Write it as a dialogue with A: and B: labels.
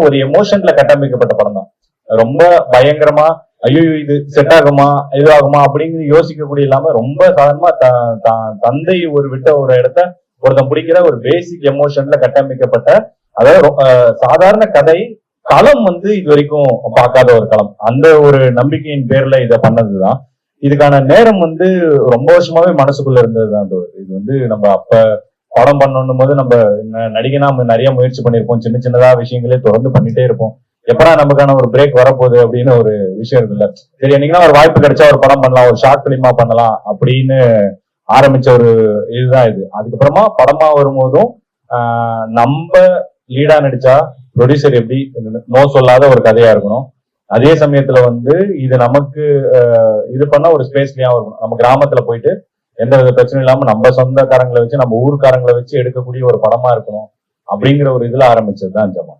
A: ஒரு எமோஷன்ல கட்டமைக்கப்பட்ட படம் தான். ரொம்ப பயங்கரமா ஐயோ இது செட் ஆகுமா இது ஆகுமா அப்படின்னு யோசிக்கக்கூடிய இல்லாம ரொம்ப சாதாரணமா தந்தை ஒரு விட்ட ஒரு இடத்த ஒருத்தன் பிடிக்கிற ஒரு பேசிக் எமோஷன்ல கட்டமைக்கப்பட்ட, அதாவது சாதாரண கதை களம் இது வரைக்கும் பார்க்காத ஒரு களம். அந்த ஒரு நம்பிக்கையின் பேர்ல இதை பண்ணதுதான். இதுக்கான நேரம் ரொம்ப வருஷமாவே மனசுக்குள்ள இருந்ததுதான். இது நம்ம அப்ப படம் பண்ணணும் போது நம்ம நடிகனா நிறைய முயற்சி பண்ணிருப்போம். சின்ன சின்னதா விஷயங்களே தொடர்ந்து பண்ணிட்டே இருப்போம். எப்படா நமக்கான ஒரு பிரேக் வரப்போகுது அப்படின்னு ஒரு விஷயம் இருக்குல்ல. சரி என்னைக்குன்னா ஒரு வாய்ப்பு கிடைச்சா ஒரு படம் பண்ணலாம், ஒரு ஷார்ட் பிலிமா பண்ணலாம் அப்படின்னு ஆரம்பிச்ச ஒரு இதுதான் இது. அதுக்கப்புறமா படமா வரும்போதும் நம்ம லீடா நடிச்சா ப்ரொடியூசர் எப்படி நோ சொல்லாத ஒரு கதையா இருக்கணும். அதே சமயத்துல இது நமக்கு இது பண்ண ஒரு ஸ்பேஸ்லயா இருக்கணும். நம்ம கிராமத்துல போயிட்டு எந்த வித பிரச்சனையும் இல்லாம நம்ம சொந்தக்காரங்களை வச்சு நம்ம ஊர்க்காரங்களை வச்சு எடுக்கக்கூடிய ஒரு படமா இருக்கணும் அப்படிங்கிற ஒரு இதுல ஆரம்பிச்சதுதான் ஜமா.